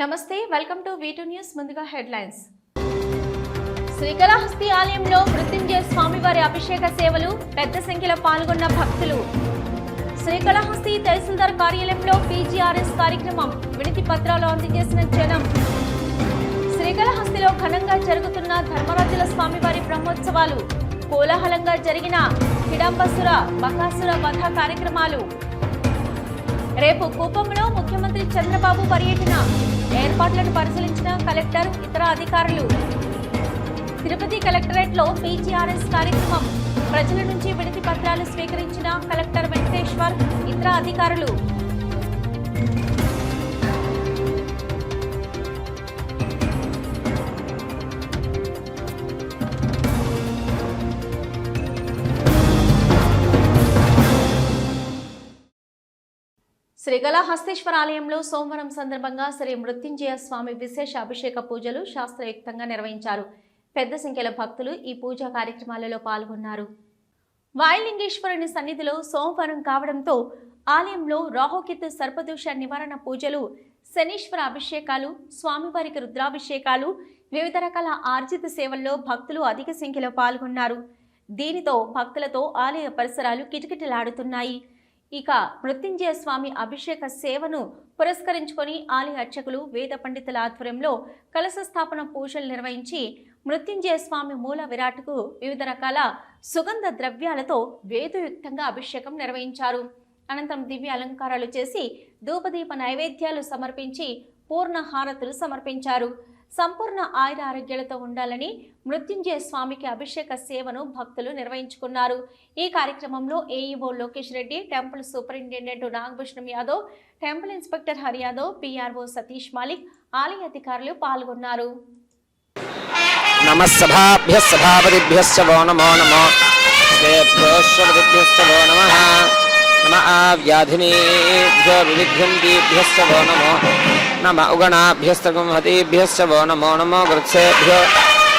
నమస్తే, welcome to V2 news. ముందుగా headlines. Srikalahasti ఆలయంలో మృత్యుంజయ స్వామివారి అభిషేక సేవలు, పెద్ద సంఖ్యలో పాల్గొన్న భక్తులు. శ్రీకాళహస్తి తహసీల్దార్ కార్యాలయంలో PGRS కార్యక్రమం, వినతి పత్రాలు అందజేసిన జనం. శ్రీకాళహస్తిలో ఘనంగా జరుగుతున్న ధర్మరాజుల స్వామివారి బ్రహ్మోత్సవాలు, కోలాహలంగా జరిగిన హిడంబసుర బకాసుర వధ కార్యక్రమాలు. రేపు కుప్పంలో ముఖ్యమంత్రి చంద్రబాబు పర్యటన, ఏర్పాట్లను పరిశీలించిన కలెక్టర్, ఇతర అధికారులు. తిరుపతి కలెక్టరేట్లో PGRS కార్యక్రమం, ప్రజల నుంచి వినతి పత్రాలు స్వీకరించిన కలెక్టర్ వెంకటేశ్వర్, ఇతర అధికారులు. శ్రీకాళహస్తీశ్వర ఆలయంలో సోమవారం సందర్భంగా శ్రీ మృత్యుంజయ స్వామి విశేష అభిషేక పూజలు శాస్త్రయుక్తంగా నిర్వహించారు. పెద్ద సంఖ్యలో భక్తులు ఈ పూజా కార్యక్రమాలలో పాల్గొన్నారు. వాయులింగేశ్వరుని సన్నిధిలో సోమవారం కావడంతో ఆలయంలో రాహుకేతు సర్పదోష నివారణ పూజలు, శనీశ్వర అభిషేకాలు, స్వామివారికి రుద్రాభిషేకాలు, వివిధ రకాల ఆర్జిత సేవల్లో భక్తులు అధిక సంఖ్యలో పాల్గొన్నారు. దీనితో భక్తులతో ఆలయ పరిసరాలు కిటకిటలాడుతున్నాయి. ఇక మృత్యుంజయ స్వామి అభిషేక సేవను పురస్కరించుకొని ఆలయ అర్చకులు, వేద పండితుల ఆధ్వర్యంలో కలశ స్థాపన పూజలు నిర్వహించి మృత్యుంజయ స్వామి మూల విరాట్కు వివిధ రకాల సుగంధ ద్రవ్యాలతో వేదయుక్తంగా అభిషేకం నిర్వహించారు. అనంతరం దివ్య అలంకారాలు చేసి ధూపదీప నైవేద్యాలు సమర్పించి పూర్ణ హారతులు సమర్పించారు. సంపూర్ణ ఆయుర ఆరోగ్యాలతో ఉండాలని మృత్యుంజయ స్వామికి అభిషేక సేవను భక్తులు నిర్వహించుకున్నారు. ఈ కార్యక్రమంలో AEO Lokesh Reddy, temple superintendent Nagabhushanam Yadav, temple inspector Hari Yadav, PRO Satish Malik, ఆలయ అధికారులు పాల్గొన్నారు. నమస్సభాభ్యః సభాపతిభ్యశ్చ వో నమో నమో శ్రేభ్యోశ్వపతిభ్యశ్చ వో నమః నమ వ్యాధినేభ్యో వివిధ్యంతిభ్యశ్చ వో నమో నమ ఉగణాభ్యస్తగుంహతీభ్యశ్చ వో నమో నమో గృత్సేభ్యో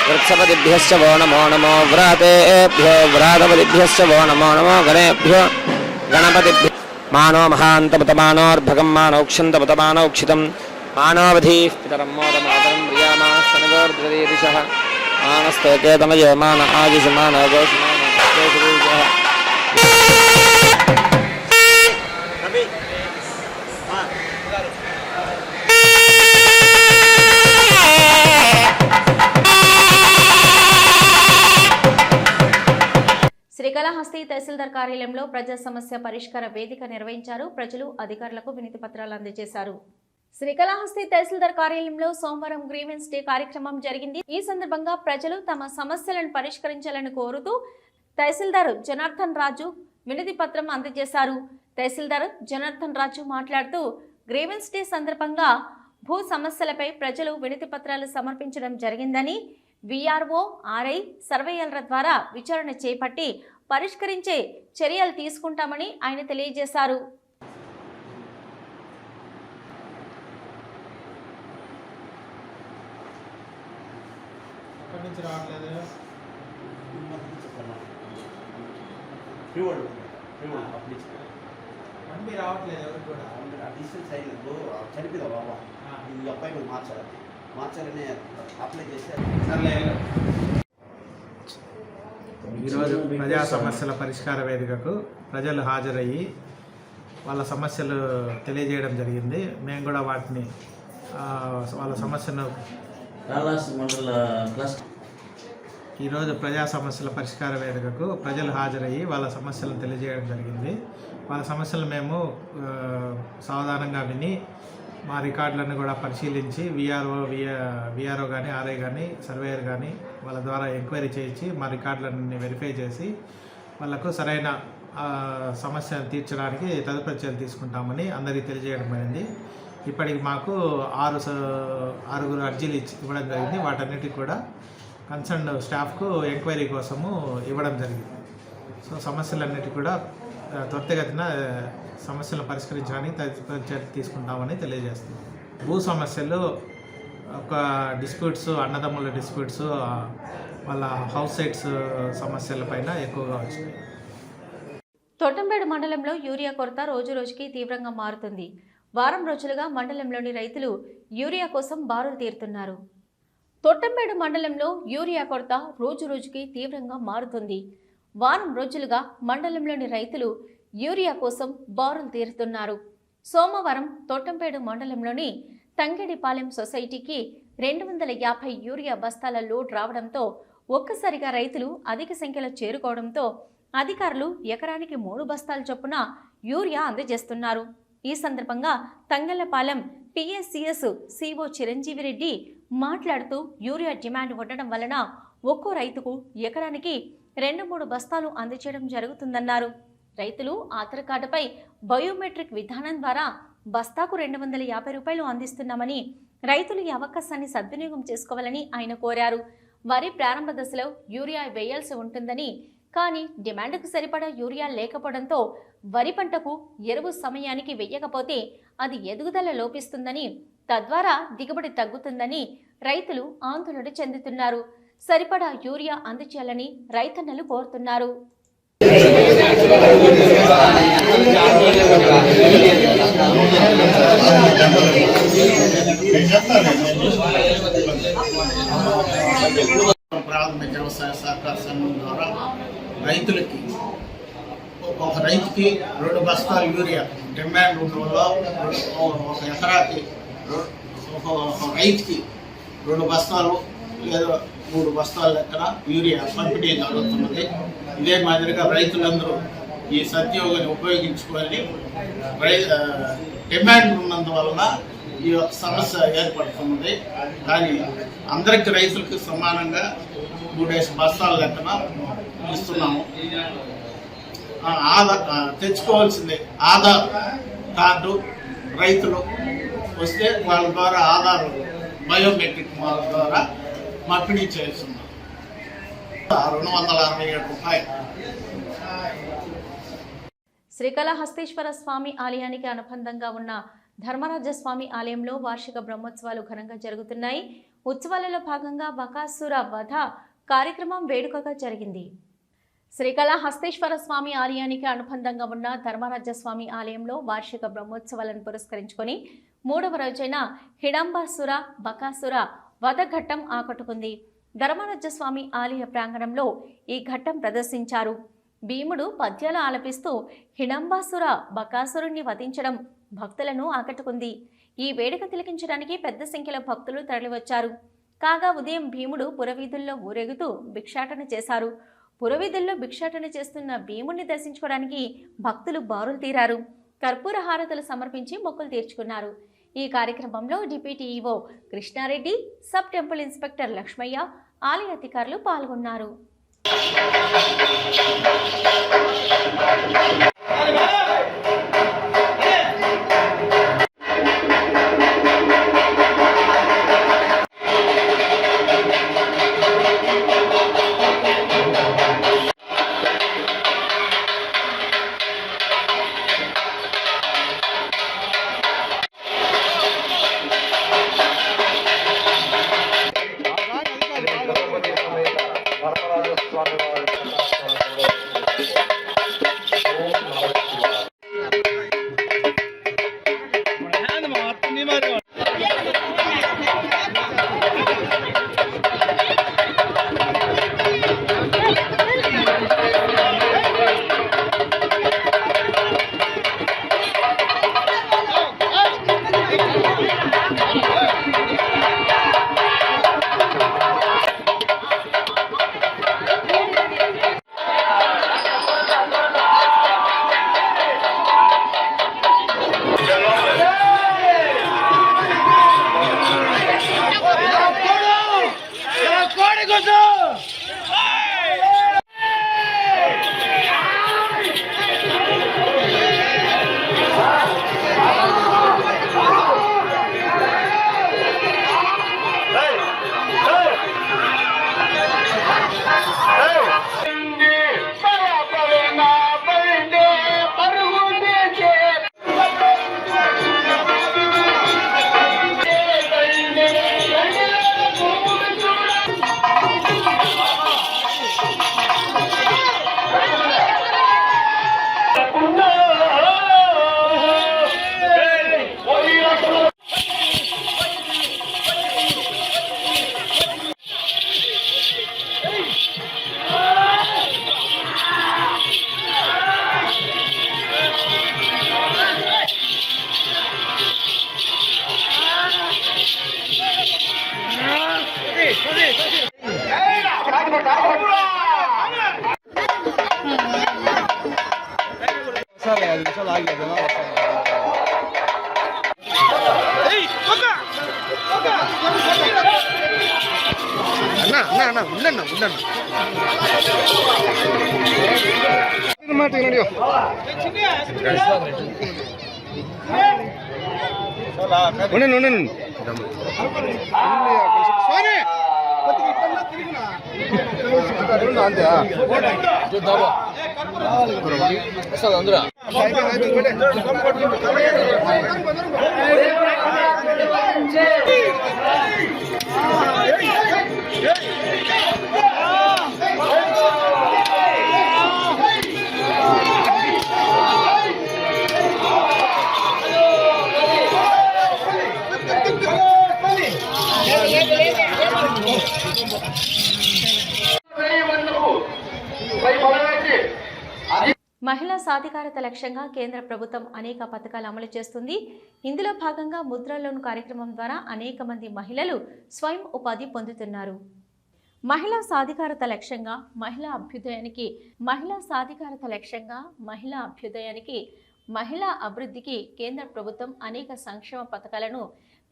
గృత్సపతిభ్యశ్చ వో నమో నమో వ్రాతేభ్యో వ్రాతపతిభ్యశ్చ వో నమో నమో గణేభ్యో గణపతిభ్యో మానో మహాంతముతమానోర్భగం మానౌక్షంతముతమానౌక్షితం మానోవధీః పితరం మోదమాతరం ప్రియామానస్తనగోర్ద్రదీదిశః మానస్తోకేతమయో మాన ఆదిశ మానో గోషమాన శ్రీకాళహస్తి తహసీల్దార్ కార్యాలయంలో ప్రజా సమస్య పరిష్కార వేదిక నిర్వహించారు. ప్రజలు అధికారులకు వినతి పత్రాలు అందజేశారు. శ్రీకాళహస్తి తహసీల్దార్ కార్యాలయంలో సోమవారం గ్రీవెన్స్ డే కార్యక్రమం జరిగింది. ఈ సందర్భంగా ప్రజలు తమ సమస్యలను పరిష్కరించాలని కోరుతూ తహసీల్దార్ జనార్దన్ రాజు వినతి పత్రం అందజేశారు. తహసీల్దార్ జనార్దన్ రాజు మాట్లాడుతూ గ్రీవెన్స్ డే సందర్భంగా భూ సమస్యలపై ప్రజలు వినతి పత్రాలు సమర్పించడం జరిగిందని, VRO, RI, సర్వేయర్ల ద్వారా విచారణ చేపట్టి పరిష్కరించే చర్యలు తీసుకుంటామని ఆయన తెలియజేశారు. ఈరోజు ప్రజా సమస్యల పరిష్కార వేదికకు ప్రజలు హాజరయ్యి వాళ్ళ సమస్యలు తెలియజేయడం జరిగింది. మేము కూడా వాటిని వాళ్ళ సమస్యను ఈరోజు ప్రజా సమస్యల పరిష్కార వేదికకు ప్రజలు హాజరయ్యి వాళ్ళ సమస్యలను తెలియజేయడం జరిగింది. వాళ్ళ సమస్యలు మేము సావధానంగా విని మా రికార్డులను కూడా పరిశీలించి విఆర్ఓ కానీ, RI కానీ, సర్వేయర్ కానీ వాళ్ళ ద్వారా ఎంక్వైరీ చేయించి మా రికార్డులన్నీ వెరిఫై చేసి వాళ్ళకు సరైన సమస్యను తీర్చడానికి తదుపరి చర్యలు తీసుకుంటామని అందరికీ తెలియజేయడం అయింది. ఇప్పటికి మాకు 6 అర్జీలు ఇవ్వడం జరిగింది. వాటన్నిటికి కూడా కన్సర్న్ స్టాఫ్కు ఎంక్వైరీ కోసము ఇవ్వడం జరిగింది. సో సమస్యలన్నిటి కూడా త్వరితగతిన సమస్యలను పరిష్కరించడానికి తదుపరి చర్య తీసుకుంటామని తెలియజేస్తున్నాం. భూ సమస్యలు, ఒక డిస్ప్యూట్స్, అన్నదమ్ముల డిస్ప్యూట్స్, వాళ్ళ హౌస్ సైట్స్ సమస్యలపైన ఎక్కువగా వచ్చినాయి. తొట్టంబేడు మండలంలో యూరియా కొరత రోజురోజుకి తీవ్రంగా మారుతుంది. వారం రోజులుగా మండలంలోని రైతులు యూరియా కోసం బారులు తీరుతున్నారు. తొట్టంపేడు మండలంలో యూరియా కొరత రోజురోజుకి తీవ్రంగా మారుతుంది. వారం రోజులుగా మండలంలోని రైతులు యూరియా కోసం బారులు తీరుతున్నారు. సోమవారం తొట్టంపేడు మండలంలోని తంగెడిపాలెం సొసైటీకి 250 యూరియా బస్తాల లోడ్ రావడంతో ఒక్కసారిగా రైతులు అధిక సంఖ్యలో చేరుకోవడంతో అధికారులు ఎకరానికి 3 బస్తాల చొప్పున యూరియా అందజేస్తున్నారు. ఈ సందర్భంగా తంగెళ్లపాలెం పిఎస్సిఎస్ సిఓ చిరంజీవిరెడ్డి మాట్లాడుతూ యూరియా డిమాండ్ ఉండడం వలన ఒక్కో రైతుకు ఎకరానికి 2-3 బస్తాలు అందజేయడం జరుగుతుందన్నారు. రైతులు ఆధార్ కార్డుపై బయోమెట్రిక్ విధానం ద్వారా బస్తాకు 250 రూపాయలు అందిస్తున్నామని రైతులు ఈ అవకాశాన్ని సద్వినియోగం చేసుకోవాలని ఆయన కోరారు. వరి ప్రారంభ దశలో యూరియా వేయాల్సి ఉంటుందని, కానీ డిమాండ్కు సరిపడా యూరియా లేకపోవడంతో వరి పంటకు ఎరువు సమయానికి వెయ్యకపోతే అది ఎదుగుదల లోపిస్తుందని, తద్వారా దిగుబడి తగ్గుతుందని రైతులు ఆందోళన చెందుతున్నారు. సరిపడా యూరియా అందజేయాలని రైతన్నలు కోరుతున్నారు. ప్రాథమిక వ్యవసాయ సహకార సంఘం ద్వారా రైతులకి ఒక రైతుకి 2 బస్తాలు యూరియా డిమాండ్ ఉండడంలో ఒక ఎకరాకి ఒక రైతుకి 2 బస్తాలు లేదా 3 బస్తాల లెక్కన యూరియా పంపిణీ జరుగుతున్నది. ఇదే మాదిరిగా రైతులందరూ ఈ సద్యోగాన్ని ఉపయోగించుకొని డిమాండ్ ఉన్నందువలన ఈ యొక్క సమస్య ఏర్పడుతున్నది. కానీ అందరికి రైతులకు సమానంగా 3 బస్తాల లెక్కన ఇస్తున్నాము. తెచ్చుకోవాల్సిందే ఆధార్ కార్డు రైతులు వస్తే వాళ్ళ ద్వారా ఆధార్ బయోమెట్రిక్ ద్వారా పంపిణీ చేస్తున్నాం. 267 రూపాయలు. శ్రీకాళహస్తీశ్వర స్వామి ఆలయానికి అనుబంధంగా ఉన్న ధర్మరాజస్వామి ఆలయంలో వార్షిక బ్రహ్మోత్సవాలు ఘనంగా జరుగుతున్నాయి. ఉత్సవాలలో భాగంగా బకాసుర వధ కార్యక్రమం వేడుకగా జరిగింది. శ్రీకాళహస్తీశ్వర స్వామి ఆలయానికి అనుబంధంగా ఉన్న ధర్మరాజస్వామి ఆలయంలో వార్షిక బ్రహ్మోత్సవాలను పురస్కరించుకొని 3వ రోజైన హిడంబాసుర బకాసుర వధ ఘట్టం ఆకట్టుకుంది. ధర్మరాజస్వామి ఆలయ ప్రాంగణంలో ఈ ఘట్టం ప్రదర్శించారు. భీముడు పద్యాలు ఆలపిస్తూ హిడంబాసుర బకాసురుణ్ణి వధించడం భక్తులను ఆకట్టుకుంది. ఈ వేడుక తిలకించడానికి పెద్ద సంఖ్యలో భక్తులు తరలివచ్చారు. కాగా ఉదయం భీముడు పురవీధుల్లో ఊరేగుతూ భిక్షాటన చేశారు. పురవీధుల్లో భిక్షాటన చేస్తున్న భీముడిని దర్శించుకోవడానికి భక్తులు బారులు తీరారు. కర్పూర హారతులు సమర్పించి మొక్కులు తీర్చుకున్నారు. ఈ కార్యక్రమంలో deputy EO Krishna Reddy, sub temple inspector Lakshmaiah, ఆలయ అధికారులు పాల్గొన్నారు. ధర్మరాజస్వామి వారి మహిళా సాధికారత లక్ష్యంగా కేంద్ర ప్రభుత్వం అనేక పథకాలు అమలు చేస్తుంది. ఇందులో భాగంగా ముద్రా లోన్ కార్యక్రమం ద్వారా అనేక మంది మహిళలు స్వయం ఉపాధి పొందుతున్నారు. మహిళా సాధికారత లక్ష్యంగా మహిళా అభివృద్ధికి కేంద్ర ప్రభుత్వం అనేక సంక్షేమ పథకాలను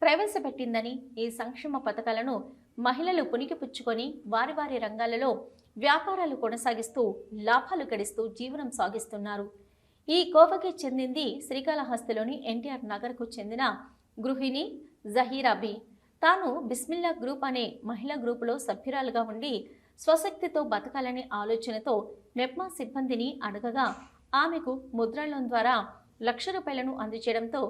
ప్రవేశపెట్టిందని, ఈ సంక్షేమ పథకాలను మహిళలు పుణికిపుచ్చుకొని వారి వారి రంగాలలో వ్యాపారాలు కొనసాగిస్తూ లాభాలు గడిస్తూ జీవనం సాగిస్తున్నారు. ఈ కోవకి చెందింది శ్రీకాళహస్తిలోని ఎన్టీఆర్ నగర్కు చెందిన గృహిణి జహీరాబీ. తాను బిస్మిల్లా గ్రూప్ అనే మహిళా గ్రూపులో సభ్యురాలుగా ఉండి స్వశక్తితో బతకాలనే ఆలోచనతో మెప్మా సిబ్బందిని అడగగా ఆమెకు ముద్రా లోన్ ద్వారా ₹1,00,000 అందజేయడంతో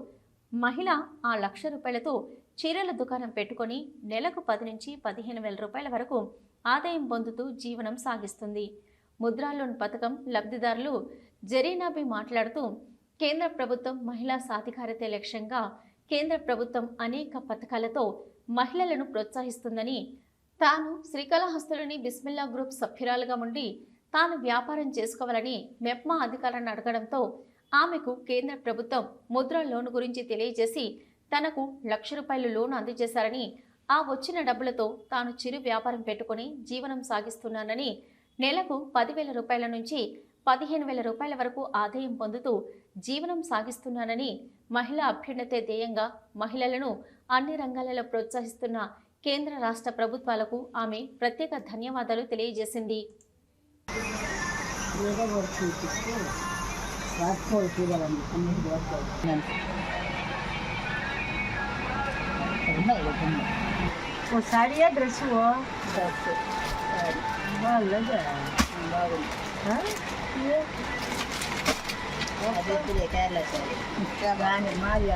మహిళ ఆ ₹1,00,000తో చీరల దుకాణం పెట్టుకొని నెలకు 10 నుంచి 15,000 రూపాయల వరకు ఆదాయం పొందుతూ జీవనం సాగిస్తుంది. ముద్రా లోన్ పథకం లబ్ధిదారులు జరీనాబీ మాట్లాడుతూ, కేంద్ర ప్రభుత్వం మహిళా సాధికారత లక్ష్యంగా కేంద్ర ప్రభుత్వం అనేక పథకాలతో మహిళలను ప్రోత్సహిస్తుందని, తాను శ్రీకాళహస్తిలోని బిస్మిల్లా గ్రూప్ సభ్యురాలుగా ఉండి తాను వ్యాపారం చేసుకోవాలని మెప్మా అధికారులను అడగడంతో ఆమెకు కేంద్ర ప్రభుత్వం ముద్రా లోన్ గురించి తెలియజేసి తనకు ₹1,00,000 లోన్ అందజేశారని, ఆ వచ్చిన డబ్బులతో తాను చిరు వ్యాపారం పెట్టుకుని జీవనం సాగిస్తున్నానని, నెలకు ₹10,000 నుంచి ₹15,000 వరకు ఆదాయం పొందుతూ జీవనం సాగిస్తున్నానని, మహిళా అభ్యున్నతే ధ్యేయంగా మహిళలను అన్ని రంగాలలో ప్రోత్సహిస్తున్న కేంద్ర రాష్ట్ర ప్రభుత్వాలకు ఆమె ప్రత్యేక ధన్యవాదాలు తెలియజేసింది. साड़ी है ड्रेस वो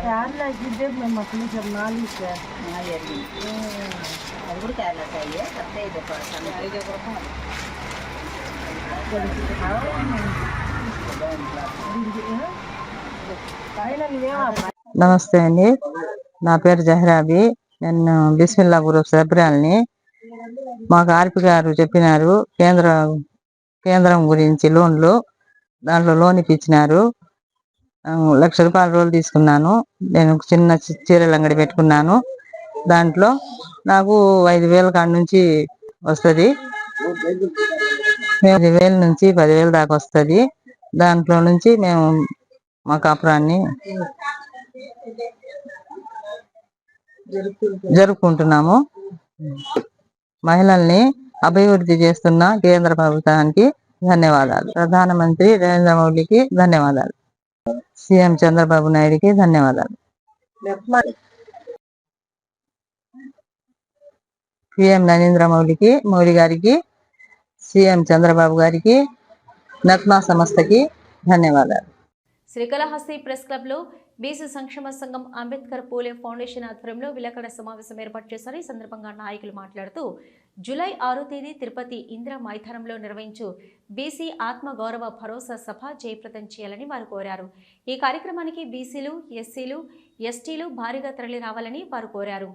केरला की जब मैं मछली जब माली से केरला चाहिए నమస్తే అండి, నా పేరు జహీరాబీ. నేను బిస్మిల్లా గ్రూప్ సభ్యురాలిని. మాకు ఆర్పి గారు చెప్పినారు కేంద్రం గురించి లోన్లు, దాంట్లో లోన్ ఇప్పించినారు. ₹1,00,000 రోజులు తీసుకున్నాను. నేను చిన్న చీరల అంగడి పెట్టుకున్నాను. దాంట్లో నాకు 5,000 కాడ నుంచి వస్తుంది. 5,000 నుంచి 10,000 దాకా వస్తుంది. దాంట్లో నుంచి మేము మా కాపురాన్ని జరుపుకుంటున్నాము. మహిళల్ని అభివృద్ధి చేస్తున్న కేంద్ర ప్రభుత్వానికి ధన్యవాదాలు. ప్రధానమంత్రి నరేంద్ర మోడీకి ధన్యవాదాలు. సీఎం చంద్రబాబు నాయుడుకి ధన్యవాదాలు. పిఎం నరేంద్ర మోడీ గారికి, సీఎం చంద్రబాబు గారికి, మెప్మా సంస్థకి ధన్యవాదాలు. శ్రీకాళహస్తి ప్రెస్ క్లబ్లో బీసీ సంక్షేమ సంఘం అంబేద్కర్ పూలే ఫౌండేషన్ ఆధ్వర్యంలో విలేకరుల సమావేశం ఏర్పాటు చేశారు. ఈ సందర్భంగా నాయకులు మాట్లాడుతూ, జూలై 6వ తేదీ తిరుపతి ఇందిరా మైదానంలో నిర్వహించు బీసీ ఆత్మగౌరవ భరోసా సభ జయప్రదం చేయాలని వారు కోరారు. ఈ కార్యక్రమానికి బీసీలు, ఎస్సీలు, ఎస్టీలు భారీగా తరలి రావాలని వారు కోరారు.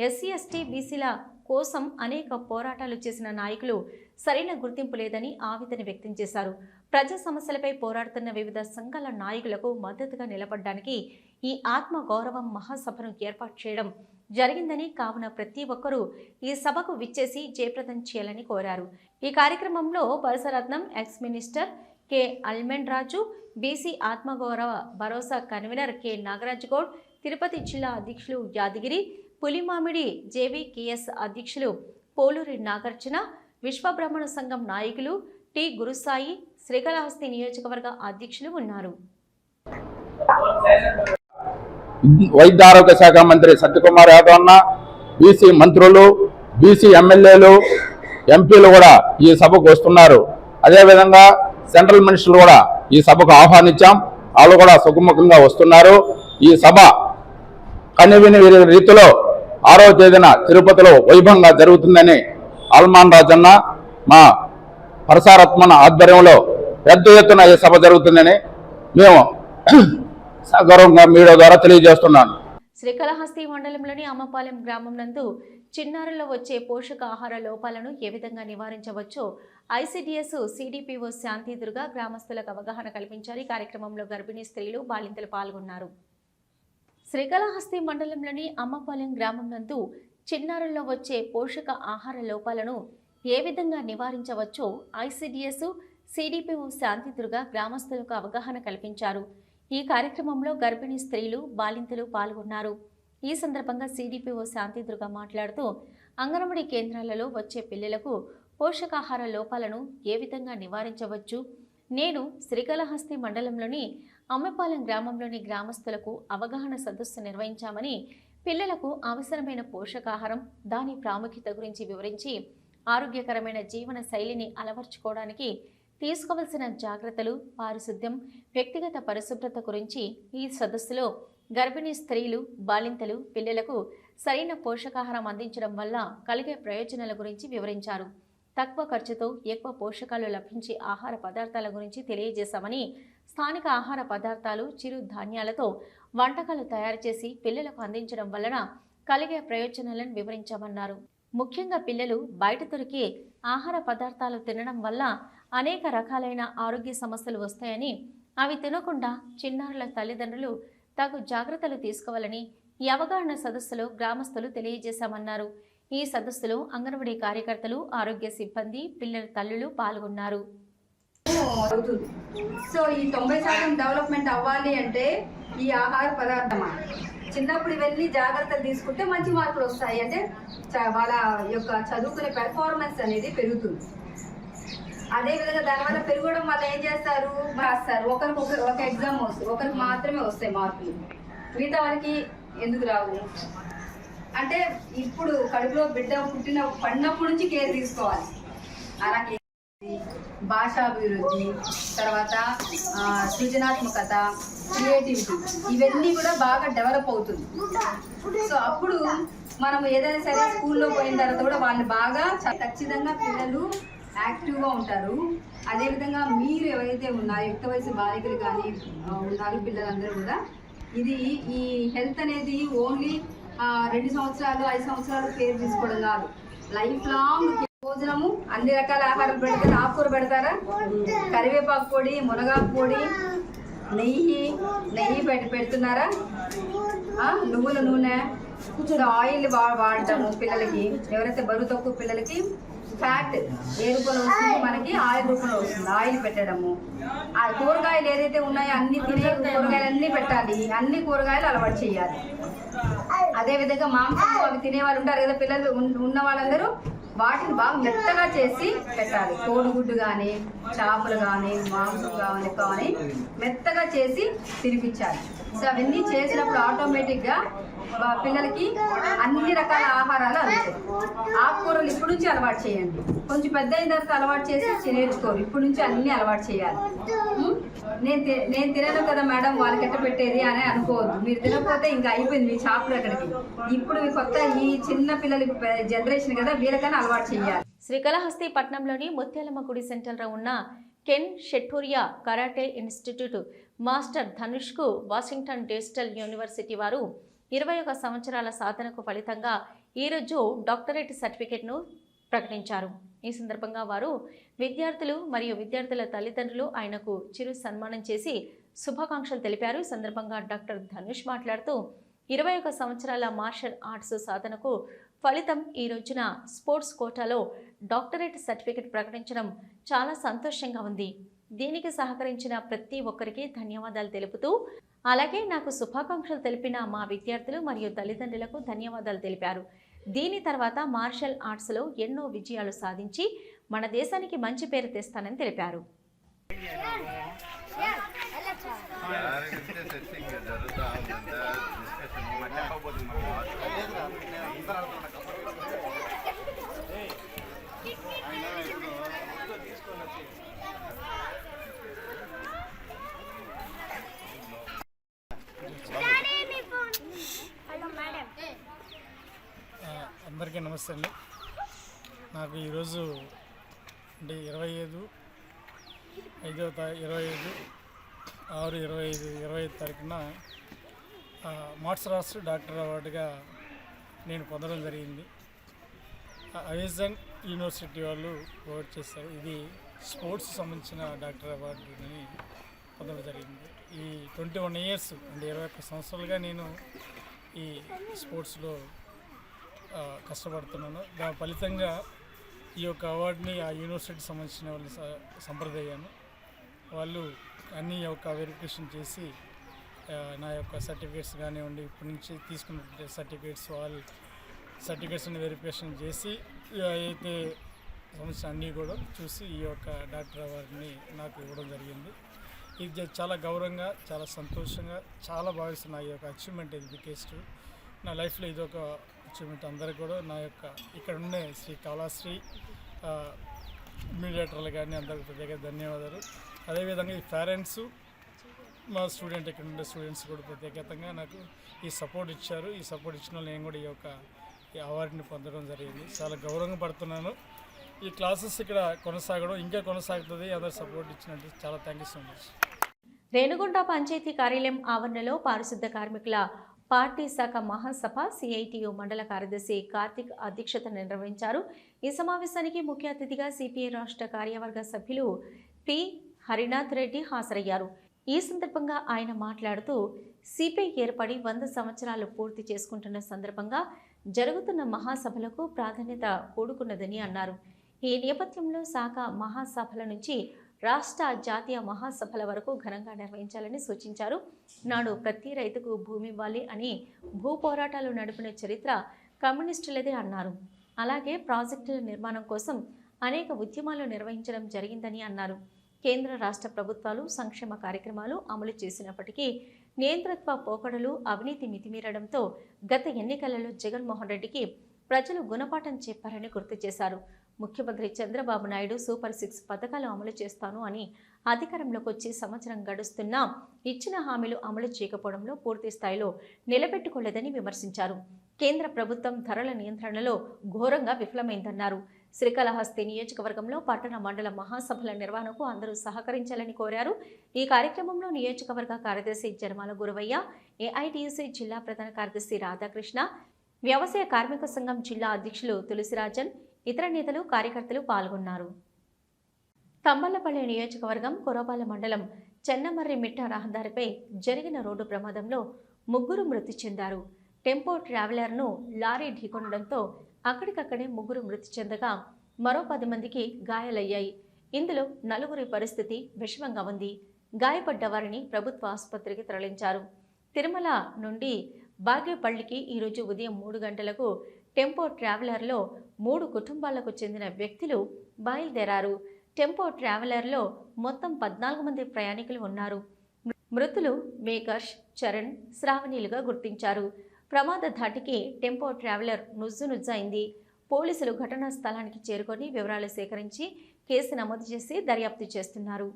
ఎస్సీ, ఎస్టీ, బీసీల కోసం అనేక పోరాటాలు చేసిన నాయకులు సరైన గుర్తింపు లేదని ఆవేదన వ్యక్తం చేశారు. ప్రజా సమస్యలపై పోరాడుతున్న వివిధ సంఘాల నాయకులకు మద్దతుగా నిలబడడానికి ఈ ఆత్మ గౌరవం మహాసభను ఏర్పాటు చేయడం జరిగిందని, కావున ప్రతి ఒక్కరూ ఈ సభకు విచ్చేసి జయప్రదం చేయాలని కోరారు. ఈ కార్యక్రమంలో పరసరత్నం, ఎక్స్ మినిస్టర్ కె అల్మెండ్ రాజు, బీసీ ఆత్మగౌరవ భరోసా కన్వీనర్ కె నాగరాజ్ గౌడ్, తిరుపతి జిల్లా అధ్యక్షులు యాదగిరి, పులిమామిడి జేవీకేఎస్ అధ్యక్షులు పోలూరి నాగార్జున, విశ్వబ్రహ్మణ సంఘం నాయకులు టి గురుసాయి, శ్రీకాళహస్తి నియోజకవర్గ అధ్యక్షులు ఉన్నారు. వైద్య ఆరోగ్య శాఖ మంత్రి సత్యకుమార్ యాదవ్ అన్న, బీసీ మంత్రులు, బీసీ ఎమ్మెల్యేలు, ఎంపీలు కూడా ఈ సభకు వస్తున్నారు. అదేవిధంగా సెంట్రల్ మినిస్టర్లు కూడా ఈ సభకు ఆహ్వానించాం. వాళ్ళు కూడా సుఖముఖంగా వస్తున్నారు. ఈ సభ కనివిని రీతిలో 6వ తేదీన తిరుపతిలో వైభవంగా జరుగుతుందని ఆల్మాన్ రాజన్న, మా పరసారత్మన ఆధ్వర్యంలో పెద్ద ఎత్తున ఈ సభ జరుగుతుందని మేము సగౌరవంగా మీడియా ద్వారా తెలియజేస్తున్నాను. శ్రీకాళహస్తి మండలంలోని అమ్మపాలెం గ్రామం నందు చిన్నారుల్లో వచ్చే పోషకాహార లోపాలను ఏ విధంగా నివారించవచ్చో ఐసిడిఎస్ సిడిపిఓ శాంతి దుర్గా గ్రామస్తులకు అవగాహన కల్పించారు. ఈ కార్యక్రమంలో గర్భిణీ స్త్రీలు, బాలింతలు పాల్గొన్నారు. శ్రీకాళహస్తి మండలంలోని అమ్మపాలెం గ్రామం నందు చిన్నారుల్లో వచ్చే పోషక ఆహార లోపాలను ఏ విధంగా నివారించవచ్చో ఐసిడిఎస్ సిడిపిఓ శాంతి దుర్గా గ్రామస్తులకు అవగాహన కల్పించారు. ఈ కార్యక్రమంలో గర్భిణీ స్త్రీలు, బాలింతలు పాల్గొన్నారు. ఈ సందర్భంగా సిడిపిఓ శాంతి దుర్గా మాట్లాడుతూ అంగన్వాడీ కేంద్రాలలో వచ్చే పిల్లలకు పోషకాహార లోపాలను ఏ విధంగా నివారించవచ్చు, నేను శ్రీకాళహస్తి మండలంలోని అమ్మపాలెం గ్రామంలోని గ్రామస్తులకు అవగాహన సదస్సు నిర్వహించామని, పిల్లలకు అవసరమైన పోషకాహారం, దాని ప్రాముఖ్యత గురించి వివరించి ఆరోగ్యకరమైన జీవన శైలిని అలవర్చుకోవడానికి తీసుకోవలసిన జాగ్రత్తలు, పారిశుద్ధ్యం, వ్యక్తిగత పరిశుభ్రత గురించి ఈ సదస్సులో గర్భిణీ స్త్రీలు, బాలింతలు, పిల్లలకు సరైన పోషకాహారం అందించడం వల్ల కలిగే ప్రయోజనాల గురించి వివరించారు. తక్కువ ఖర్చుతో ఎక్కువ పోషకాలు లభించే ఆహార పదార్థాల గురించి తెలియజేశామని, స్థానిక ఆహార పదార్థాలు, చిరు ధాన్యాలతో వంటకాలు తయారు చేసి పిల్లలకు అందించడం వలన కలిగే ప్రయోజనాలను వివరించామన్నారు. ముఖ్యంగా పిల్లలు బయట దొరికే ఆహార పదార్థాలు తినడం వల్ల అనేక రకాలైన ఆరోగ్య సమస్యలు వస్తాయని, అవి తినకుండా చిన్నారుల తల్లిదండ్రులు తగు జాగ్రత్తలు తీసుకోవాలని ఈ అవగాహన సదస్సులో గ్రామస్తులు తెలియజేశామన్నారు. ఈ సదస్సులో అంగన్వాడీ కార్యకర్తలు, ఆరోగ్య సిబ్బంది, పిల్లల తల్లులు పాల్గొన్నారు. సో ఈ 90% డెవలప్మెంట్ అవ్వాలి అంటే ఈ ఆహార పదార్థమా చిన్నప్పుడు ఇవన్నీ జాగ్రత్తలు తీసుకుంటే మంచి మార్కులు వస్తాయి. అంటే వాళ్ళ యొక్క చదువుకునే పెర్ఫార్మెన్స్ అనేది పెరుగుతుంది. అదేవిధంగా దానివల్ల పెరగడం వల్ల ఏం చేస్తారు, రాస్తారు. ఒకరికి ఒక ఎగ్జామ్ వస్తుంది, ఒకరికి మాత్రమే వస్తాయి మార్కులు, మిగతా వాళ్ళకి ఎందుకు రావు అంటే ఇప్పుడు కడుపులో బిడ్డ పడినప్పటి నుంచి కేర్ తీసుకోవాలి. అలాగే భాషాభివృద్ధి, తర్వాత సృజనాత్మకత, క్రియేటివిటీ, ఇవన్నీ కూడా బాగా డెవలప్ అవుతుంది. సో అప్పుడు మనం ఏదైనా సరే స్కూల్లో పోయిన తర్వాత కూడా వాళ్ళు బాగా ఖచ్చితంగా పిల్లలు యాక్టివ్గా ఉంటారు. అదేవిధంగా మీరు ఎవరైతే ఉన్నారో యుక్త వయసు బాలికలు కానీ ఉన్నారు పిల్లలందరూ కూడా, ఇది ఈ హెల్త్ అనేది ఓన్లీ 2 సంవత్సరాలు 5 సంవత్సరాలు కేర్ తీసుకోవడం కాదు, లైఫ్ లాంగ్. భోజనము అన్ని రకాల ఆహారం పెడతారా, ఆకుకూర పెడతారా, కరివేపాకు పొడి, మునగాకు పొడి, నెయ్యి పెడుతున్నారా, నువ్వుల నూనె, ఆయిల్ వాడటము పిల్లలకి. ఎవరైతే బరువు తక్కువ పిల్లలకి ఫ్యాట్ ఏ రూపంలో వస్తుంది, మనకి ఆయిల్ రూపంలో వస్తుంది, ఆయిల్ పెట్టడము. ఆ కూరగాయలు ఏదైతే ఉన్నాయో అన్ని తినే కూరగాయలు అన్నీ పెట్టాలి, అన్ని కూరగాయలు అలవాటు చేయాలి. అదేవిధంగా మాంసం అవి తినే వాళ్ళు ఉంటారు కదా పిల్లలు ఉన్న వాళ్ళందరూ, వాటిని బాగా మెత్తగా చేసి పెట్టాలి. కోడిగుడ్డు కానీ, చేపలు కానీ, మాంసం కానీ మెత్తగా చేసి తినిపించాలి. సో అవన్నీ చేసినప్పుడు ఆటోమేటిక్గా పిల్లలకి అన్ని రకాల ఆహారాలు అందుతాయి. ఆకుకూరలు ఇప్పటి నుంచి అలవాటు చేయండి, కొంచెం పెద్ద అయిన తర్వాత అలవాటు చేసి నేర్చుకోరు, ఇప్పటి నుంచి అన్ని అలవాటు చేయాలి. నేను తినను కదా మేడం వాళ్ళకి ఎట్ట పెట్టేది అని అనుకోవద్దు. మీరు తినకపోతే ఇంకా అయిపోయింది మీ చాపలు అక్కడికి. ఇప్పుడు కొత్త ఈ చిన్న పిల్లలకి జనరేషన్ కదా, వీళ్ళకైనా అలవాటు చేయాలి. శ్రీకాళహస్తి పట్టణంలోని ముత్యాలమ్మ గుడి సెంటర్లో ఉన్న Ken Shitoryu karate institute master ధనుష్కు వాషింగ్టన్ డిజిటల్ యూనివర్సిటీ వారు 21 సంవత్సరాల సాధనకు ఫలితంగా ఈరోజు డాక్టరేట్ సర్టిఫికేట్ను ప్రకటించారు. ఈ సందర్భంగా వారు విద్యార్థులు మరియు విద్యార్థుల తల్లిదండ్రులు ఆయనకు చిరు సన్మానం చేసి శుభాకాంక్షలు తెలిపారు. ఈ సందర్భంగా డాక్టర్ ధనుష్ మాట్లాడుతూ 21 సంవత్సరాల మార్షల్ ఆర్ట్స్ సాధనకు ఫలితం ఈ రోజున స్పోర్ట్స్ కోటాలో డాక్టరేట్ సర్టిఫికెట్ ప్రకటించడం చాలా సంతోషంగా ఉంది. దీనికి సహకరించిన ప్రతి ఒక్కరికి ధన్యవాదాలు తెలుపుతూ, అలాగే నాకు శుభాకాంక్షలు తెలిపిన మా విద్యార్థులు మరియు తల్లిదండ్రులకు ధన్యవాదాలు తెలిపారు. దీని తర్వాత మార్షల్ ఆర్ట్స్లో ఎన్నో విజయాలు సాధించి మన దేశానికి మంచి పేరు తెస్తానని తెలిపారు. అందరికీ నమస్తే అండి. నాకు ఈరోజు అంటే 25/6/25 తారీఖున మార్షల్ ఆర్ట్స్ డాక్టర్ అవార్డుగా నేను పొందడం జరిగింది. అమెజాన్ యూనివర్సిటీ వాళ్ళు ప్రొవైడ్ చేశారు. ఇది స్పోర్ట్స్ సంబంధించిన డాక్టర్ అవార్డుని పొందడం జరిగింది. ఈ 21 ఇయర్స్ అంటే 21 సంవత్సరాలుగా నేను ఈ స్పోర్ట్స్లో కష్టపడుతున్నాను. దాని ఫలితంగా ఈ యొక్క అవార్డుని ఆ యూనివర్సిటీకి సంబంధించిన వాళ్ళు సంప్రదయ్యాను. వాళ్ళు అన్ని యొక్క వెరిఫికేషన్ చేసి నా యొక్క సర్టిఫికేట్స్ కానివ్వండి, ఇప్పటి నుంచి తీసుకున్న సర్టిఫికేట్స్ వాళ్ళు సర్టిఫికేట్స్ని వెరిఫికేషన్ చేసి అయితే సంబంధించిన అన్నీ కూడా చూసి ఈ యొక్క డాక్టర్ అవార్డుని నాకు ఇవ్వడం జరిగింది. ఇది చాలా గౌరవంగా, చాలా సంతోషంగా, చాలా భావిస్తున్న ఈ యొక్క అచీవ్మెంట్ ఇది బిగ్గెస్ట్ నా లైఫ్లో. ఇది ఒక అచీవ్మెంట్. అందరికీ కూడా నా యొక్క ఇక్కడ ఉండే శ్రీ కళాశ్రీ అడ్మినిస్ట్రేటర్లు కానీ అందరికీ ప్రత్యేక ధన్యవాదాలు. అదేవిధంగా ఈ పేరెంట్స్, మా స్టూడెంట్ ఇక్కడ ఉండే స్టూడెంట్స్ కూడా ప్రత్యేకంగా నాకు ఈ సపోర్ట్ ఇచ్చారు. ఈ సపోర్ట్ ఇచ్చిన వాళ్ళు నేను కూడా ఈ అవార్డుని పొందడం జరిగింది. చాలా గౌరవంగా పడుతున్నాను. ఈ క్లాసెస్ ఇక్కడ కొనసాగడం ఇంకా కొనసాగుతుంది. అందరు సపోర్ట్ ఇచ్చినట్టు చాలా thank you so much. Renigunta panchayat కార్యాలయం ఆవరణలో పారిశుద్ధ కార్మికుల పార్టీ శాఖ మహాసభ సిఐటియు మండల కార్యదర్శి కార్తిక్ అధ్యక్షత నిర్వహించారు. ఈ సమావేశానికి ముఖ్య అతిథిగా సిపిఐ రాష్ట్ర కార్యవర్గ సభ్యులు పి హరినాథ్ రెడ్డి హాజరయ్యారు. ఈ సందర్భంగా ఆయన మాట్లాడుతూ, సిపిఐ ఏర్పడి 100 సంవత్సరాలు పూర్తి చేసుకుంటున్న సందర్భంగా జరుగుతున్న మహాసభలకు ప్రాధాన్యత కూడుకున్నదని అన్నారు. ఈ నేపథ్యంలో శాఖ మహాసభల నుంచి రాష్ట్ర జాతీయ మహాసభల వరకు ఘనంగా నిర్వహించాలని సూచించారు. నాడు ప్రతి రైతుకు భూమి ఇవ్వాలి అని భూ పోరాటాలు నడిపిన చరిత్ర కమ్యూనిస్టులదే అన్నారు. అలాగే ప్రాజెక్టుల నిర్మాణం కోసం అనేక ఉద్యమాలు నిర్వహించడం జరిగిందని అన్నారు. కేంద్ర రాష్ట్ర ప్రభుత్వాలు సంక్షేమ కార్యక్రమాలు అమలు చేసినప్పటికీ నియంతృత్వ పోకడలు, అవినీతి మితిమీరడంతో గత ఎన్నికలలో జగన్మోహన్ రెడ్డికి ప్రజలు గుణపాఠం చెప్పారని గుర్తు చేశారు. ముఖ్యమంత్రి చంద్రబాబు నాయుడు సూపర్ 6 పథకాలు అమలు చేస్తాను అని అధికారంలోకి వచ్చి సంవత్సరం గడుస్తున్నా ఇచ్చిన హామీలు అమలు చేయకపోవడంలో పూర్తి స్థాయిలో నిలబెట్టుకోలేదని విమర్శించారు. కేంద్ర ప్రభుత్వం ధరల నియంత్రణలో ఘోరంగా విఫలమైందన్నారు. శ్రీకాళహస్తి నియోజకవర్గంలో పట్టణ మండల మహాసభల నిర్వహణకు అందరూ సహకరించాలని కోరారు. ఈ కార్యక్రమంలో నియోజకవర్గ కార్యదర్శి జర్మాల గురవయ్య, ఏఐటియుసి జిల్లా ప్రధాన కార్యదర్శి రాధాకృష్ణ, వ్యవసాయ కార్మిక సంఘం జిల్లా అధ్యక్షులు తులసిరాజన్, ఇతర నేతలు, కార్యకర్తలు పాల్గొన్నారు. తంబళ్లపల్లి నియోజకవర్గం కొరపాల మండలం చెన్నమర్రి మిట్ట రహదారిపై జరిగిన రోడ్డు ప్రమాదంలో 3 మృతి చెందారు. టెంపో ట్రావెలర్ను లారీ ఢీకొనడంతో అక్కడికక్కడే 3 మృతి చెందగా మరో 10 మందికి గాయాలయ్యాయి. ఇందులో 4 పరిస్థితి విషమంగా ఉంది. గాయపడ్డ వారిని ప్రభుత్వ ఆసుపత్రికి తరలించారు. తిరుమల నుండి బాగేపల్లికి ఈరోజు ఉదయం 3 గంటలకు టెంపో ట్రావెలర్లో 3 కుటుంబాలకు చెందిన వ్యక్తులు బయలుదేరారు. టెంపో ట్రావెలర్లో మొత్తం 14 మంది ప్రయాణికులు ఉన్నారు. మృతులు మేఘర్ష్, చరణ్, శ్రావణీలుగా గుర్తించారు. ప్రమాద ధాటికి టెంపో ట్రావెలర్ నుజ్జునుజ్జైంది. పోలీసులు ఘటనా స్థలానికి చేరుకొని వివరాలు సేకరించి కేసు నమోదు చేసి దర్యాప్తు చేస్తున్నారు.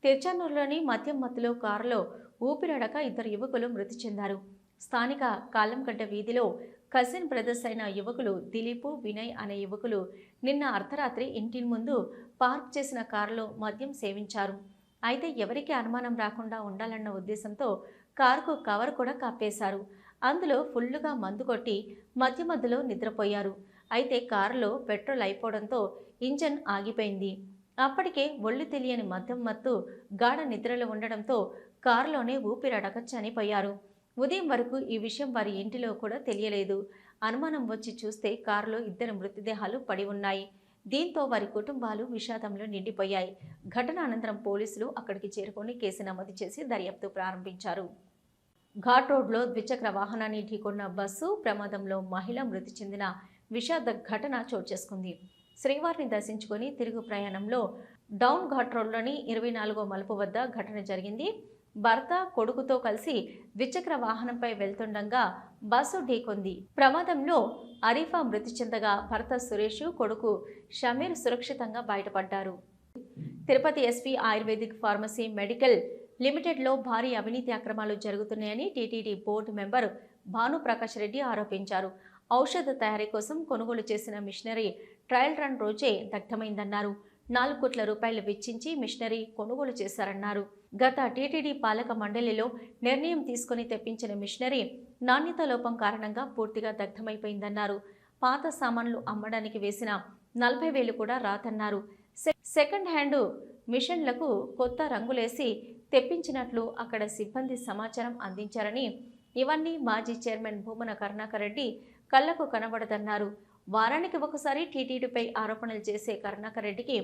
తిరుచానూరులోని మద్యం మత్తులో కారులో ఊపిరాడక 2 యువకులు మృతి చెందారు. స్థానిక కాలంగడ్డ వీధిలో కజిన్ బ్రదర్స్ అయిన యువకులు దిలీపు, వినయ్ అనే యువకులు నిన్న అర్ధరాత్రి ఇంటి ముందు పార్క్ చేసిన కారులో మద్యం సేవించారు. అయితే ఎవరికీ అనుమానం రాకుండా ఉండాలన్న ఉద్దేశంతో కారుకు కవర్ కూడా కప్పేశారు. అందులో ఫుల్లుగా మందు కొట్టి మధ్యలో నిద్రపోయారు. అయితే కారులో పెట్రోల్ అయిపోవడంతో ఇంజన్ ఆగిపోయింది. అప్పటికే ఒళ్ళు తెలియని మద్యం మత్తు గాఢ నిద్రలో ఉండడంతో కారులోనే ఊపిరాడక చనిపోయారు. ఉదయం వరకు ఈ విషయం వారి ఇంటిలో కూడా తెలియలేదు. అనుమానం వచ్చి చూస్తే కారులో 2 మృతదేహాలు పడి ఉన్నాయి. దీంతో వారి కుటుంబాలు విషాదంలో నిండిపోయాయి. ఘటన అనంతరం పోలీసులు అక్కడికి చేరుకొని కేసు నమోదు చేసి దర్యాప్తు ప్రారంభించారు. ఘాట్ రోడ్లో ద్విచక్ర వాహనాన్ని ఢీకొన్న బస్సు ప్రమాదంలో మహిళ మృతి చెందిన విషాద ఘటన చోటు చేసుకుంది. శ్రీవారిని దర్శించుకొని తిరుగు ప్రయాణంలో డౌన్ ఘాట్ రోడ్లోని 24వ మలుపు వద్ద ఘటన జరిగింది. భర్త కొడుకుతో కలిసి ద్విచక్ర వాహనంపై వెళ్తుండగా బస్సు ఢీకొంది. ప్రమాదంలో అరీఫా మృతి చెందగా భర్త సురేష్, కొడుకు షమీర్ సురక్షితంగా బయటపడ్డారు. Tirupati SV ayurvedic pharmacy medical లిమిటెడ్లో భారీ అవినీతి అక్రమాలు జరుగుతున్నాయని TTD board member Bhanuprakash Reddy ఆరోపించారు. ఔషధ తయారీ కోసం కొనుగోలు చేసిన మిషనరీ ట్రయల్ రన్ రోజే దగ్ధమైందన్నారు. 4 కోట్ల రూపాయలు వెచ్చించి మిషనరీ కొనుగోలు చేశారన్నారు. గత టీటీడీ పాలక మండలిలో నిర్ణయం తీసుకుని తెప్పించిన మిషనరీ నాణ్యత లోపం కారణంగా పూర్తిగా దగ్ధమైపోయిందన్నారు. పాత సామాన్లు అమ్మడానికి వేసిన 40,000 కూడా రాదన్నారు. సెకండ్ హ్యాండ్ మిషన్లకు కొత్త రంగులేసి తెప్పించినట్లు అక్కడ సిబ్బంది సమాచారం అందించారని, ఇవన్నీ మాజీ చైర్మన్ భూమన కరుణాకర్ రెడ్డి కళ్లకు కనబడదన్నారు. వారానికి ఒకసారి టీటీడీపై ఆరోపణలు చేసే కరుణాకర్ రెడ్డికి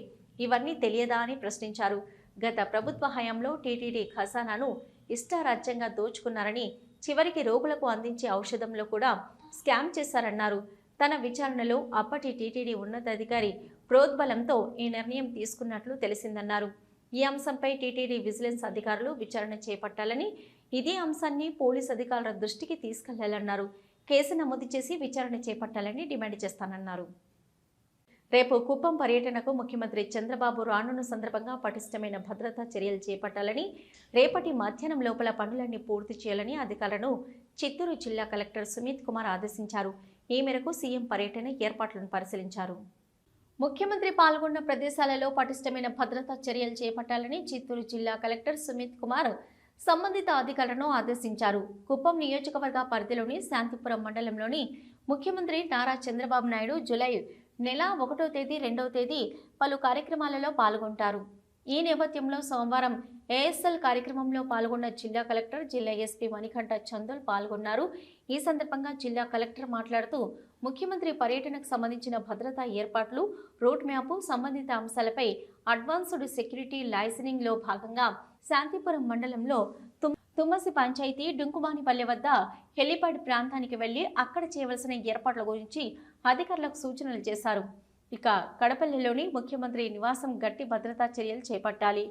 ఇవన్నీ తెలియదా అని ప్రశ్నించారు. గత ప్రభుత్వ హయాంలో టీటీడీ ఖజానాను ఇష్టారాజ్యంగా దోచుకున్నారని, చివరికి రోగులకు అందించే ఔషధంలో కూడా స్కామ్ చేశారన్నారు. తన విచారణలో అప్పటి టీటీడీ ఉన్నతాధికారి ప్రోద్బలంతో ఈ నిర్ణయం తీసుకున్నట్లు తెలిసిందన్నారు. ఈ అంశంపై టీటీడీ విజిలెన్స్ అధికారులు విచారణ చేపట్టాలని, ఇదే అంశాన్ని పోలీస్ అధికారుల దృష్టికి తీసుకెళ్లాలన్నారు. కేసు నమోదు చేసి విచారణ చేపట్టాలని డిమాండ్ చేస్తానన్నారు. రేపు కుప్పం పర్యటనకు ముఖ్యమంత్రి చంద్రబాబు రానున్న సందర్భంగా పటిష్టమైన భద్రతా చర్యలు చేపట్టాలని, రేపటి మధ్యాహ్నం లోపల పనులన్నీ పూర్తి చేయాలని అధికారులను చిత్తూరు జిల్లా కలెక్టర్ సుమిత్ కుమార్ ఆదేశించారు. ఈ మేరకు సీఎం పర్యటన ఏర్పాట్లను పరిశీలించారు. ముఖ్యమంత్రి పాల్గొన్న ప్రదేశాలలో పటిష్టమైన భద్రతా చర్యలు చేపట్టాలని చిత్తూరు జిల్లా కలెక్టర్ సుమిత్ కుమార్ సంబంధిత అధికారులను ఆదేశించారు. కుప్పం నియోజకవర్గ పరిధిలోని శాంతిపురం మండలంలోని ముఖ్యమంత్రి నారా చంద్రబాబు నాయుడు జూలై నెల 1వ తేదీ 2వ తేదీ పలు కార్యక్రమాలలో పాల్గొంటారు. ఈ నేపథ్యంలో సోమవారం ఏఎస్ఎల్ కార్యక్రమంలో పాల్గొన్న జిల్లా కలెక్టర్, జిల్లా ఎస్పీ మణికంఠ చందోల్ పాల్గొన్నారు. ఈ సందర్భంగా జిల్లా కలెక్టర్ మాట్లాడుతూ ముఖ్యమంత్రి పర్యటనకు సంబంధించిన భద్రతా ఏర్పాట్లు, రూట్ మ్యాప్, సంబంధిత అంశాలపై అడ్వాన్స్డ్ సెక్యూరిటీ లైసెన్సింగ్ లో భాగంగా శాంతిపురం మండలంలో తుమ్మసి పంచాయతీ డుంకుమానిపల్లె వద్ద హెలిపాడ్ ప్రాంతానికి వెళ్లి అక్కడ చేయవలసిన ఏర్పాట్ల గురించి అధికారులకు సూచనలు చేశారు. ఇక కడపల్లిలోని ముఖ్యమంత్రి నివాసం గట్టి భద్రతా చర్యలు చేపట్టాలి.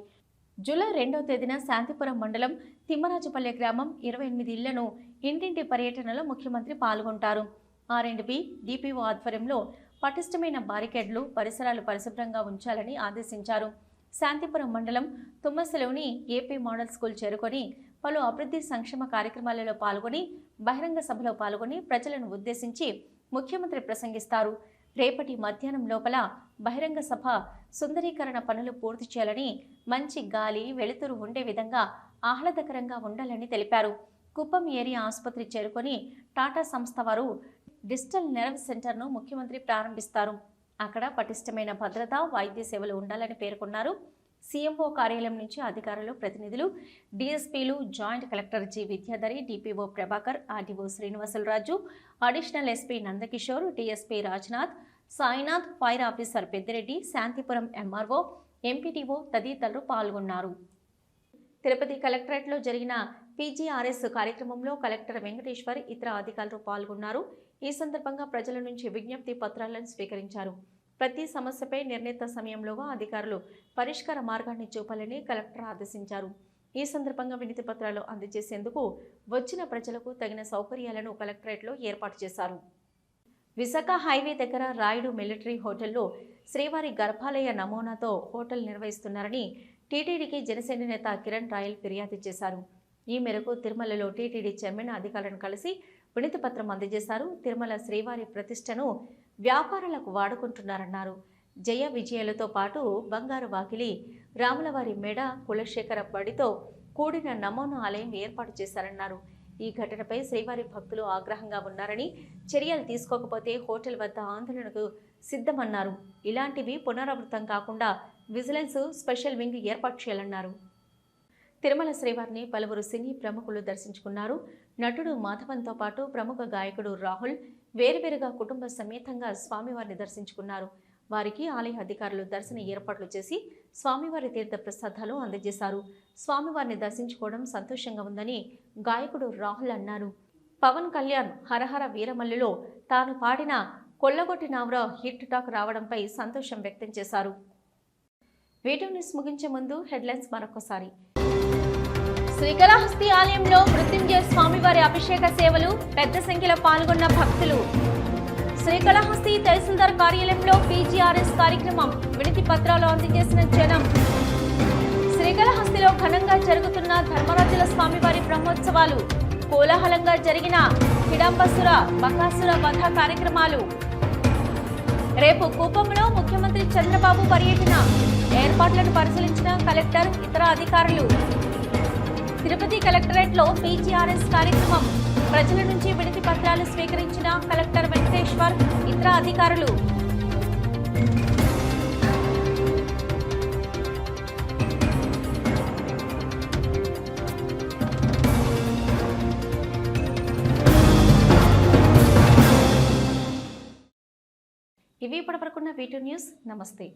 జూలై 2వ తేదీన శాంతిపురం మండలం తిమ్మరాజుపల్లె గ్రామం 28 ఇళ్లను ఇంటింటి పర్యటనలో ముఖ్యమంత్రి పాల్గొంటారు. R&B డిపిఓ ఆధ్వర్యంలో పటిష్టమైన బారికేడ్లు, పరిసరాలు పరిశుభ్రంగా ఉంచాలని ఆదేశించారు. శాంతిపురం మండలం తుమ్మసిలోని ఏపీ మోడల్ స్కూల్ చేరుకొని పలు అభివృద్ధి సంక్షేమ కార్యక్రమాలలో పాల్గొని బహిరంగ సభలో పాల్గొని ప్రజలను ఉద్దేశించి ముఖ్యమంత్రి ప్రసంగిస్తారు. రేపటి మధ్యాహ్నం లోపల బహిరంగ సభ సుందరీకరణ పనులు పూర్తి చేయాలని, మంచి గాలి, వెలుతురు ఉండే విధంగా ఆహ్లాదకరంగా ఉండాలని తెలిపారు. కుప్పం ఏరియా ఆసుపత్రి చేరుకొని టాటా సంస్థ వారు డిజిటల్ నెర్వ్ సెంటర్ను ముఖ్యమంత్రి ప్రారంభిస్తారు. అక్కడ పటిష్టమైన భద్రత, వైద్య సేవలు ఉండాలని పేర్కొన్నారు. సీఎంఓ కార్యాలయం నుంచి అధికారులు, ప్రతినిధులు, డీఎస్పీలు, joint collector G Vidyadhari, DPO Prabhakar, RDO Srinivasularaju, additional SP Nandakishore, DSP Rajnath, Sainath, fire officer Peddireddy, Shantipuram MRO, MPTO తదితరులు పాల్గొన్నారు. తిరుపతి కలెక్టరేట్లో జరిగిన పీజీఆర్ఎస్ కార్యక్రమంలో కలెక్టర్ వెంకటేశ్వర్, ఇతర అధికారులు పాల్గొన్నారు. ఈ సందర్భంగా ప్రజల నుంచి విజ్ఞప్తి పత్రాలను స్వీకరించారు. ప్రతి సమస్యపై నిర్ణీత సమయంలోగా అధికారులు పరిష్కార మార్గాన్ని చూపాలని కలెక్టర్ ఆదేశించారు. ఈ సందర్భంగా వినతి పత్రాలు అందజేసేందుకు వచ్చిన ప్రజలకు తగిన సౌకర్యాలను కలెక్టరేట్లో ఏర్పాటు చేశారు. విశాఖ హైవే దగ్గర రాయుడు మిలిటరీ హోటల్లో శ్రీవారి గర్భాలయ నమూనాతో హోటల్ నిర్వహిస్తున్నారని టీటీడీకి జనసేన నేత కిరణ్ రాయల్ ఫిర్యాదు చేశారు. ఈ మేరకు తిరుమలలో టీటీడీ చైర్మన్ అధికారులను కలిసి వినతి పత్రం అందజేశారు. తిరుమల శ్రీవారి ప్రతిష్టను వ్యాపారాలకు వాడుకుంటున్నారన్నారు. జయ విజయాలతో పాటు బంగారు వాకిలి, రాములవారి మెడ, కులశేఖర బడితో కూడిన నమూనా ఆలయం ఏర్పాటు చేశారన్నారు. ఈ ఘటనపై శ్రీవారి భక్తులు ఆగ్రహంగా ఉన్నారని, చర్యలు తీసుకోకపోతే హోటల్ వద్ద ఆందోళనకు సిద్ధమన్నారు. ఇలాంటివి పునరావృతం కాకుండా విజిలెన్స్ స్పెషల్ వింగ్ ఏర్పాటు చేయాలన్నారు. తిరుమల శ్రీవారిని పలువురు సినీ ప్రముఖులు దర్శించుకున్నారు. నటుడు మాధవన్తో పాటు ప్రముఖ గాయకుడు రాహుల్ వేరువేరుగా కుటుంబ సమేతంగా స్వామివారిని దర్శించుకున్నారు. వారికి ఆలయ అధికారులు దర్శన ఏర్పాట్లు చేసి స్వామివారి తీర్థ ప్రసాదాలు అందజేశారు. స్వామివారిని దర్శించుకోవడం సంతోషంగా ఉందని గాయకుడు రాహుల్ అన్నారు. పవన్ కళ్యాణ్ హరహర వీరమల్లులో తాను పాడిన కొల్లగొట్టినావ్రా హిట్ టాక్ రావడంపై సంతోషం వ్యక్తం చేశారు. వీడియో న్యూస్ ముగించే ముందు హెడ్లైన్స్ మరొకసారి. శ్రీకాళహస్తి ఆలయంలో మృత్యుంజయ స్వామివారి అభిషేక సేవలు, పెద్ద సంఖ్యలో పాల్గొన్న భక్తులు. శ్రీకాళహస్తి తహసీల్దార్ కార్యాలయంలో పీజీఆర్ఎస్ కార్యక్రమం, వినతి పత్రాలు అందజేసిన జనం. శ్రీకాళహస్తిలో ఘనంగా జరుగుతున్న ధర్మరాజుల స్వామివారి బ్రహ్మోత్సవాలు, కోలాహలంగా జరిగిన హిడంబసుర బకాసుర వధ కార్యక్రమాలు. రేపు కూపంలో ముఖ్యమంత్రి చంద్రబాబు పర్యటన, ఏర్పాట్లను పరిశీలించిన కలెక్టర్, ఇతర అధికారులు. తిరుపతి కలెక్టరేట్లో పీజీఆర్ఎస్ కార్యక్రమం, ప్రజల నుంచి వినతి పత్రాలు స్వీకరించిన కలెక్టర్ వెంకటేశ్వర్, ఇతర అధికారులు. ఇవి ఇప్పటివరకున్న వీటూ న్యూస్. నమస్తే.